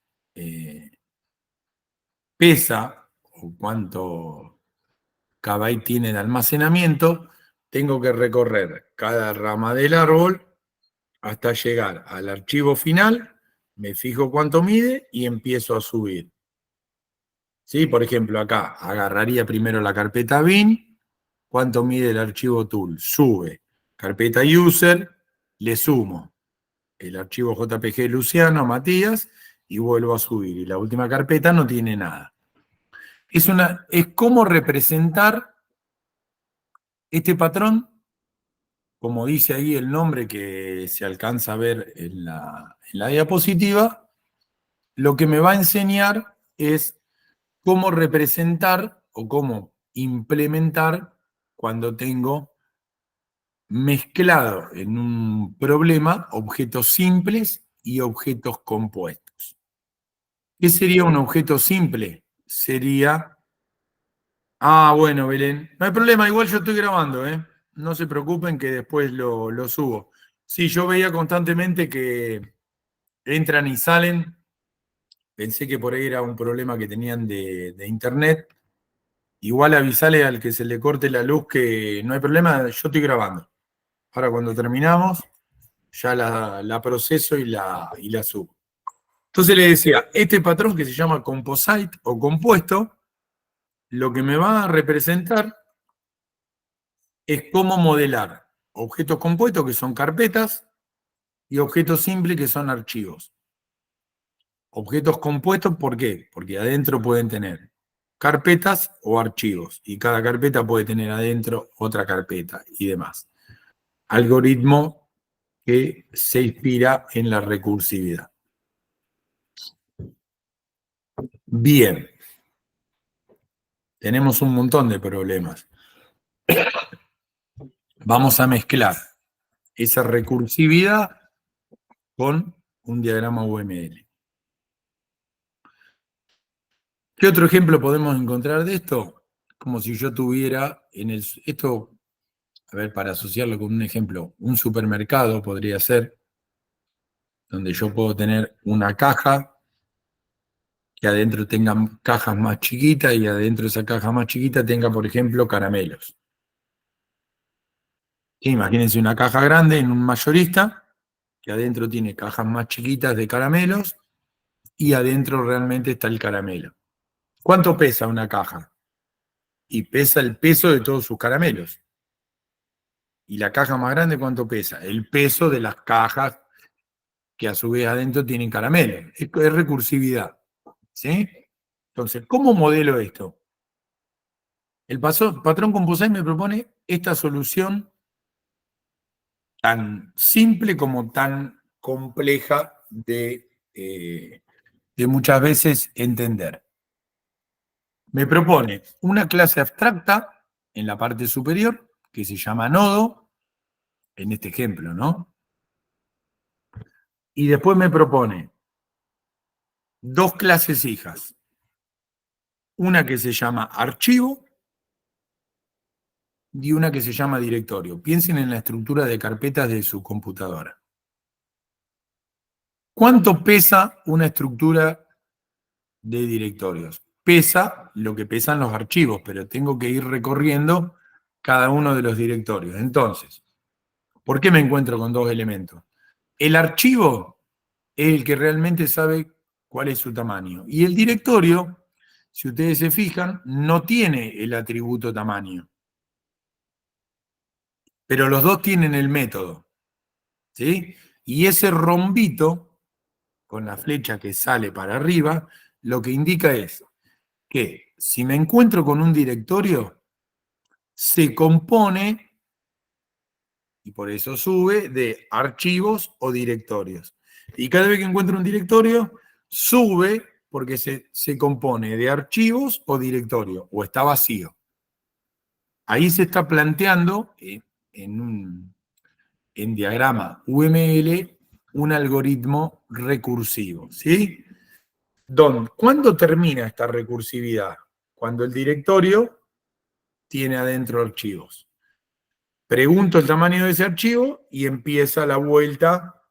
pesa o cuánto kbyte tiene de almacenamiento, tengo que recorrer cada rama del árbol hasta llegar al archivo final, me fijo cuánto mide y empiezo a subir. ¿Sí? Por ejemplo, acá agarraría primero la carpeta bin, cuánto mide el archivo tool, sube. Carpeta user, le sumo el archivo JPG Luciano, Matías, y vuelvo a subir. Y la última carpeta no tiene nada. Es como representar este patrón, como dice ahí el nombre que se alcanza a ver en la diapositiva. Lo que me va a enseñar es cómo representar o cómo implementar cuando tengo mezclado en un problema objetos simples y objetos compuestos. ¿Qué sería un objeto simple? Sería... Ah, bueno, Belén. No hay problema, igual yo estoy grabando, ¿eh? No se preocupen que después lo subo. Sí, yo veía constantemente que entran y salen. Pensé que por ahí era un problema que tenían de internet. Igual avisale al que se le corte la luz que no hay problema, yo estoy grabando. Ahora cuando terminamos, ya la proceso y la subo. Entonces le decía, este patrón que se llama composite o compuesto, lo que me va a representar es cómo modelar objetos compuestos, que son carpetas, y objetos simples, que son archivos. Objetos compuestos, ¿por qué? Porque adentro pueden tener carpetas o archivos, y cada carpeta puede tener adentro otra carpeta y demás. Algoritmo que se inspira en la recursividad. Bien. tenemos un montón de problemas. Vamos a mezclar esa recursividad con un diagrama UML. ¿Qué otro ejemplo podemos encontrar de esto? Como si yo tuviera esto, a ver, para asociarlo con un ejemplo, un supermercado podría ser, donde yo puedo tener una caja que adentro tenga cajas más chiquitas y adentro de esa caja más chiquita tenga, por ejemplo, caramelos. Sí, imagínense una caja grande en un mayorista, que adentro tiene cajas más chiquitas de caramelos y adentro realmente está el caramelo. ¿Cuánto pesa una caja? Y pesa el peso de todos sus caramelos. ¿Y la caja más grande cuánto pesa? El peso de las cajas que a su vez adentro tienen caramelos. Es recursividad. ¿Sí? Entonces, ¿cómo modelo esto? El patrón Composite me propone esta solución tan simple como tan compleja de muchas veces entender. Me propone una clase abstracta en la parte superior, que se llama nodo, en este ejemplo, ¿no? Y después me propone dos clases hijas. Una que se llama archivo y una que se llama directorio. Piensen en la estructura de carpetas de su computadora. ¿Cuánto pesa una estructura de directorios? Pesa lo que pesan los archivos, pero tengo que ir recorriendo cada uno de los directorios. Entonces, ¿por qué me encuentro con dos elementos? El archivo es el que realmente sabe cuál es su tamaño. Y el directorio, si ustedes se fijan, no tiene el atributo tamaño. Pero los dos tienen el método. ¿Sí? Y ese rombito, con la flecha que sale para arriba, lo que indica es que si me encuentro con un directorio, se compone, y por eso sube, de archivos o directorios. Y cada vez que encuentro un directorio, sube porque se compone de archivos o directorio, o está vacío. Ahí se está planteando en diagrama UML un algoritmo recursivo, ¿sí? ¿Cuándo termina esta recursividad? Cuando el directorio tiene adentro archivos. Pregunto el tamaño de ese archivo y empieza la vuelta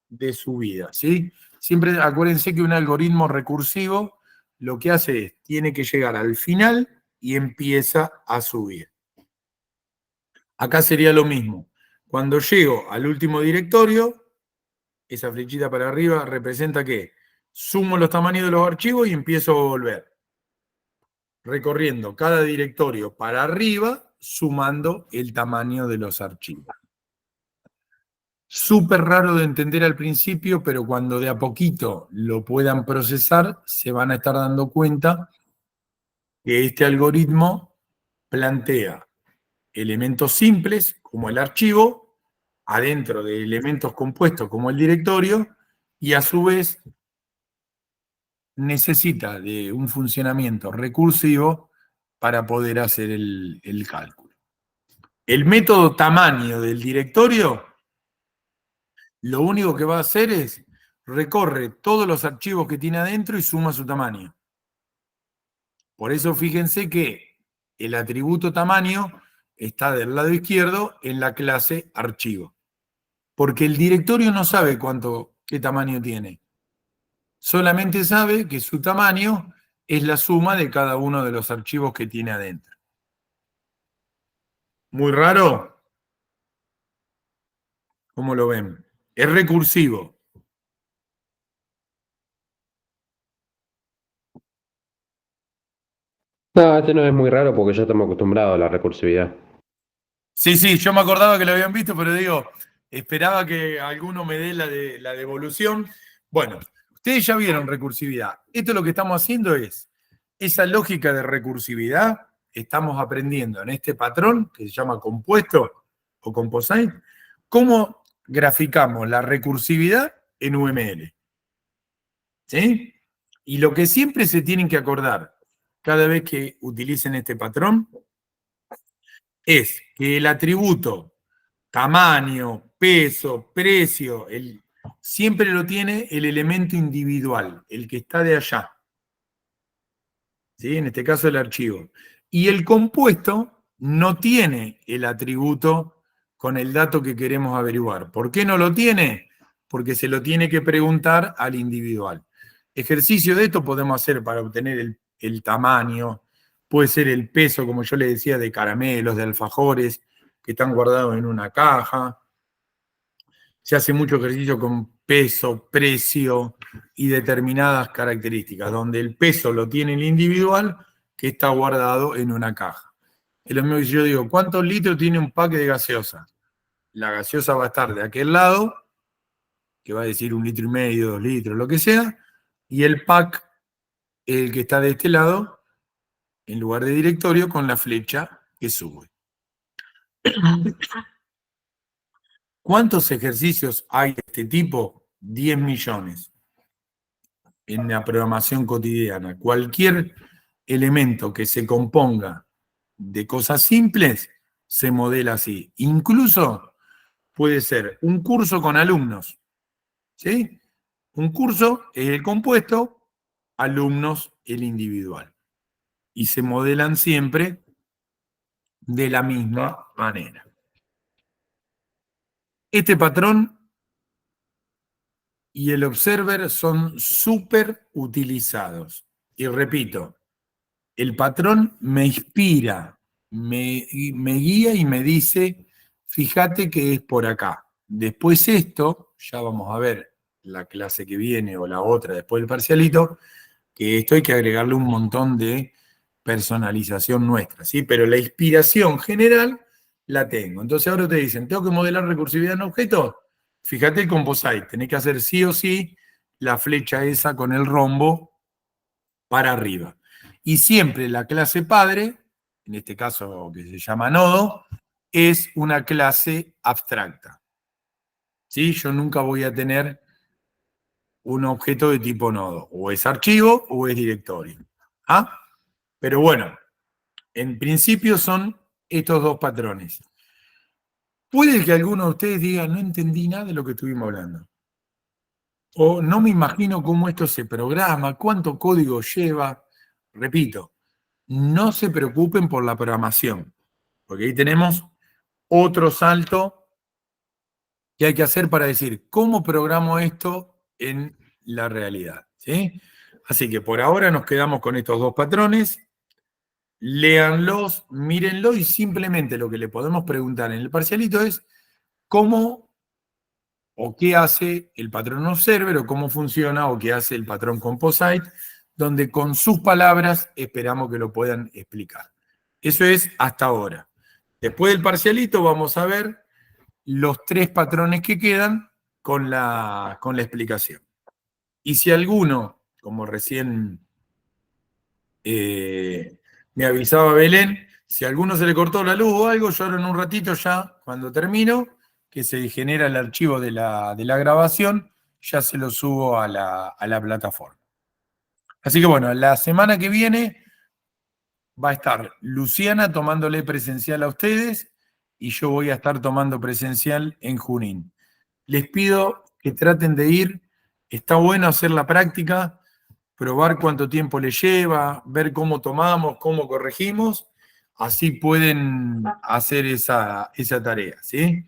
de subida, ¿sí? Siempre acuérdense que un algoritmo recursivo lo que hace es, tiene que llegar al final y empieza a subir. Acá sería lo mismo. Cuando llego al último directorio, esa flechita para arriba representa que sumo los tamaños de los archivos y empiezo a volver. Recorriendo cada directorio para arriba, sumando el tamaño de los archivos. Súper raro de entender al principio, pero cuando de a poquito lo puedan procesar, se van a estar dando cuenta que este algoritmo plantea elementos simples, como el archivo, adentro de elementos compuestos, como el directorio, y a su vez necesita de un funcionamiento recursivo para poder hacer el cálculo. El método tamaño del directorio, lo único que va a hacer es recorre todos los archivos que tiene adentro y suma su tamaño. Por eso fíjense que el atributo tamaño está del lado izquierdo en la clase archivo. Porque el directorio no sabe qué tamaño tiene. Solamente sabe que su tamaño es la suma de cada uno de los archivos que tiene adentro. ¿Muy raro? ¿Cómo lo ven? Es recursivo. No, este no es muy raro porque ya estamos acostumbrados a la recursividad. Sí, yo me acordaba que lo habían visto, pero digo, esperaba que alguno me dé la devolución. Bueno, ustedes ya vieron recursividad. Esto lo que estamos haciendo es, esa lógica de recursividad, estamos aprendiendo en este patrón que se llama compuesto o composite, cómo graficamos la recursividad en UML. ¿Sí? Y lo que siempre se tienen que acordar, cada vez que utilicen este patrón es que el atributo tamaño, peso, precio, siempre lo tiene el elemento individual, el que está de allá. ¿Sí? En este caso el archivo. Y el compuesto no tiene el atributo con el dato que queremos averiguar. ¿Por qué no lo tiene? Porque se lo tiene que preguntar al individual. Ejercicio de esto podemos hacer para obtener el tamaño, puede ser el peso, como yo le decía, de caramelos, de alfajores, que están guardados en una caja. Se hace mucho ejercicio con peso, precio y determinadas características, donde el peso lo tiene el individual que está guardado en una caja. Es lo mismo que yo digo, ¿cuántos litros tiene un pack de gaseosa? La gaseosa va a estar de aquel lado, que va a decir 1,5 litros, 2 litros, lo que sea, y el pack, el que está de este lado, en lugar de directorio, con la flecha que sube. ¿Cuántos ejercicios hay de este tipo? 10 millones en la programación cotidiana. Cualquier elemento que se componga de cosas simples se modela así. Incluso puede ser un curso con alumnos. ¿Sí? Un curso es el compuesto, alumnos el individual. Y se modelan siempre de la misma manera. Este patrón y el observer son súper utilizados. Y repito, el patrón me inspira, me guía y me dice, fíjate que es por acá. Después esto, ya vamos a ver la clase que viene o la otra después del parcialito, que esto hay que agregarle un montón de personalización nuestra, ¿sí? Pero la inspiración general la tengo. Entonces ahora te dicen, ¿tengo que modelar recursividad en objetos? Fíjate el composite, tenés que hacer sí o sí la flecha esa con el rombo para arriba. Y siempre la clase padre, en este caso que se llama nodo, es una clase abstracta. ¿Sí? Yo nunca voy a tener un objeto de tipo nodo. O es archivo o es directorio. ¿Ah? Pero bueno, en principio son estos dos patrones. Puede que alguno de ustedes diga, no entendí nada de lo que estuvimos hablando. O no me imagino cómo esto se programa, cuánto código lleva. Repito, no se preocupen por la programación, porque ahí tenemos otro salto que hay que hacer para decir cómo programo esto en la realidad. ¿Sí? Así que por ahora nos quedamos con estos dos patrones. Léanlos, mírenlo y simplemente lo que le podemos preguntar en el parcialito es cómo o qué hace el patrón observer o cómo funciona o qué hace el patrón composite, donde con sus palabras esperamos que lo puedan explicar. Eso es hasta ahora. Después del parcialito vamos a ver los 3 patrones que quedan con la explicación. Y si alguno, como recién me avisaba Belén, si a alguno se le cortó la luz o algo, yo ahora en un ratito ya, cuando termino, que se genera el archivo de la grabación, ya se lo subo a la plataforma. Así que bueno, la semana que viene va a estar Luciana tomándole presencial a ustedes y yo voy a estar tomando presencial en Junín. Les pido que traten de ir, está bueno hacer la práctica, probar cuánto tiempo les lleva, ver cómo tomamos, cómo corregimos, así pueden hacer esa tarea, ¿sí?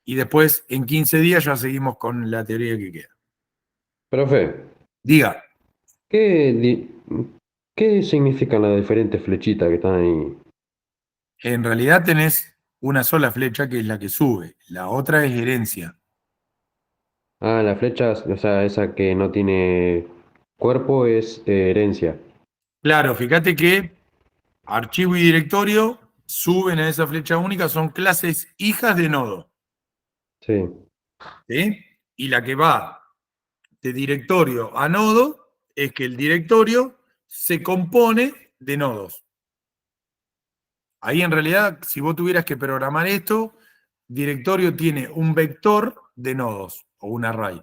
Y después, en 15 días, ya seguimos con la teoría que queda. Profe, Diga, ¿qué, qué significan las diferentes flechitas que están ahí? en realidad tenés una sola flecha que es la que sube, la otra es herencia. Ah, las flechas, o sea, esa que no tiene cuerpo es herencia. Claro, fíjate que archivo y directorio suben a esa flecha única, son clases hijas de nodo, Sí, ¿sí? Y la que va de directorio a nodo es que el directorio se compone de nodos. Ahí en realidad, si vos tuvieras que programar esto, directorio tiene un vector de nodos o un array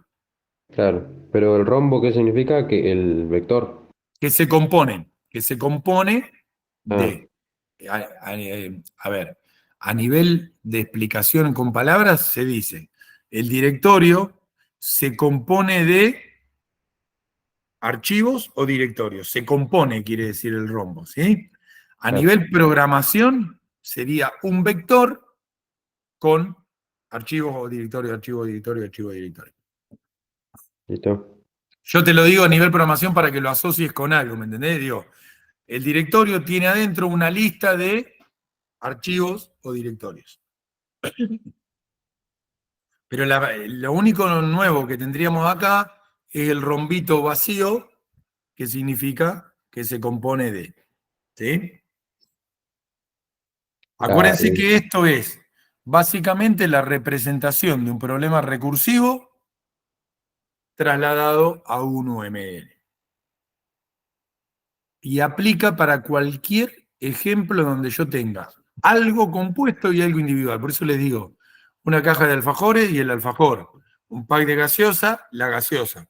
claro. Pero el rombo, ¿qué significa? Que el vector. que se componen. que se compone de, a ver, a nivel de explicación con palabras se dice, el directorio se compone de archivos o directorios. Se compone, quiere decir el rombo, ¿sí? A Claro. nivel programación sería un vector con archivos o directorio, archivo, directorio, archivo, directorio. ¿Listo? Yo te lo digo a nivel programación para que lo asocies con algo, ¿me entendés? Digo, el directorio tiene adentro una lista de archivos o directorios. Pero lo único nuevo que tendríamos acá es el rombito vacío, que significa que se compone de. ¿Sí? Acuérdense que esto es básicamente la representación de un problema recursivo trasladado a un UML. Y aplica para cualquier ejemplo donde yo tenga algo compuesto y algo individual. Por eso les digo, una caja de alfajores y el alfajor. Un pack de gaseosa, la gaseosa.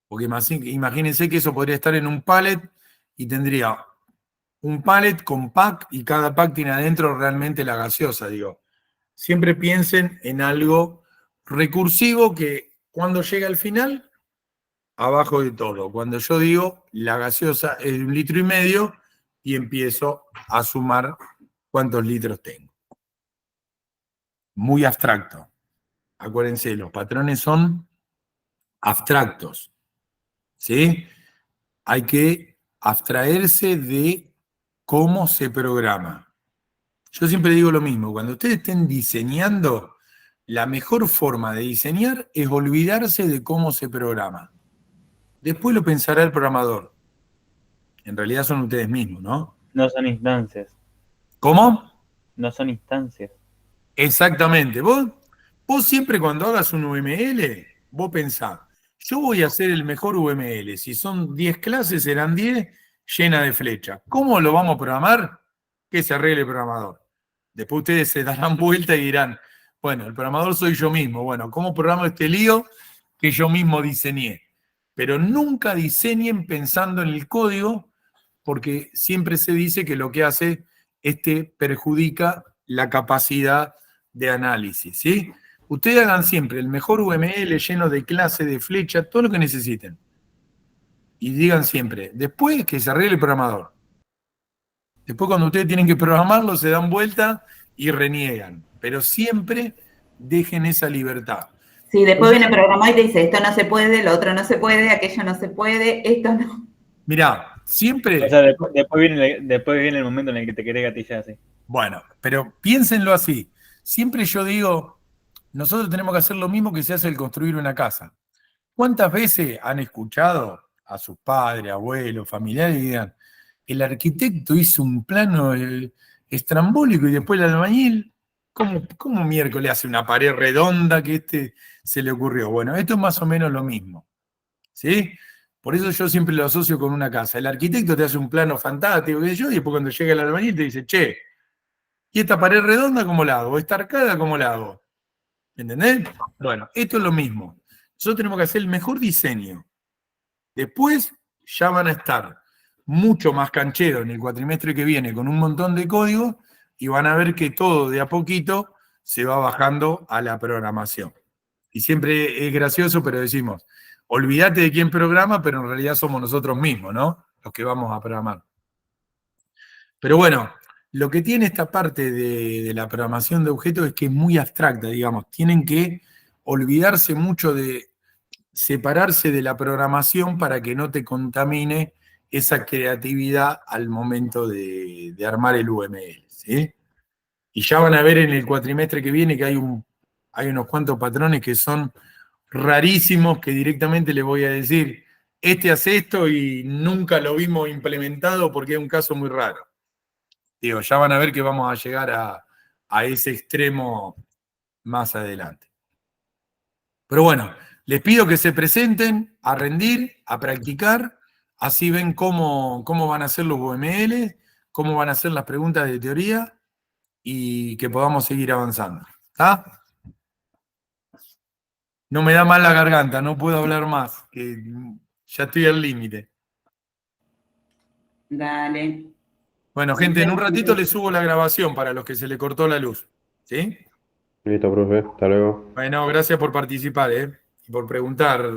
Porque imagínense que eso podría estar en un pallet y tendría un pallet con pack y cada pack tiene adentro realmente la gaseosa, digo. Siempre piensen en algo recursivo que cuando llega al final, abajo de todo. Cuando yo digo la gaseosa es de 1,5 litros y empiezo a sumar cuántos litros tengo. Muy abstracto. Acuérdense, los patrones son abstractos. ¿Sí? Hay que abstraerse de cómo se programa. Yo siempre digo lo mismo, cuando ustedes estén diseñando, la mejor forma de diseñar es olvidarse de cómo se programa. Después lo pensará el programador. En realidad son ustedes mismos, ¿no? No son instancias. ¿Cómo? No son instancias. Exactamente. Vos siempre cuando hagas un UML, vos pensás, yo voy a hacer el mejor UML. Si son 10 clases, serán 10 llenas de flechas. ¿Cómo lo vamos a programar? Que se arregle el programador. Después ustedes se darán vuelta y dirán, bueno, el programador soy yo mismo. Bueno, ¿cómo programo este lío que yo mismo diseñé? Pero nunca diseñen pensando en el código, porque siempre se dice que lo que hace perjudica la capacidad de análisis, ¿sí? Ustedes hagan siempre el mejor UML lleno de clase, de flecha, todo lo que necesiten. Y digan siempre, después que se arregle el programador. Después cuando ustedes tienen que programarlo, se dan vuelta y reniegan. Pero siempre dejen esa libertad. Sí, después viene el programador y te dice, esto no se puede, lo otro no se puede, aquello no se puede, esto no. Mirá, siempre... O sea, después viene el momento en el que te querés gatillar, sí. Bueno, pero piénsenlo así. Siempre yo digo, nosotros tenemos que hacer lo mismo que se hace al construir una casa. ¿Cuántas veces han escuchado a sus padres, abuelos, familiares y digan, el arquitecto hizo un plano estrambólico y después el albañil, ¿cómo miércoles hace una pared redonda que se le ocurrió? Bueno, esto es más o menos lo mismo, ¿sí? Por eso yo siempre lo asocio con una casa. El arquitecto te hace un plano fantástico, qué sé yo, y después cuando llega el albañil te dice, che, ¿y esta pared redonda cómo la hago? ¿Esta arcada cómo la hago? ¿Entendés? Bueno, esto es lo mismo. Nosotros tenemos que hacer el mejor diseño. Después ya van a estar mucho más cancheros en el cuatrimestre que viene con un montón de código y van a ver que todo de a poquito se va bajando a la programación. Y siempre es gracioso, pero decimos, olvídate de quién programa, pero en realidad somos nosotros mismos, ¿no? Los que vamos a programar. Pero bueno, lo que tiene esta parte de la programación de objetos es que es muy abstracta, digamos. Tienen que olvidarse mucho de separarse de la programación para que no te contamine esa creatividad al momento de armar el UML, ¿sí? Y ya van a ver en el cuatrimestre que viene que hay unos cuantos patrones que son rarísimos, que directamente les voy a decir, este hace esto y nunca lo vimos implementado porque es un caso muy raro. Digo, ya van a ver que vamos a llegar a ese extremo más adelante. Pero bueno, les pido que se presenten a rendir, a practicar, así ven cómo van a ser los UML, cómo van a ser las preguntas de teoría y que podamos seguir avanzando. ¿Está? No me da mal la garganta, no puedo hablar más, que ya estoy al límite. Dale. Bueno, gente, en un ratito le subo la grabación para los que se le cortó la luz. ¿Sí? Listo, profe. Hasta luego. Bueno, gracias por participar, ¿eh? Y por preguntar.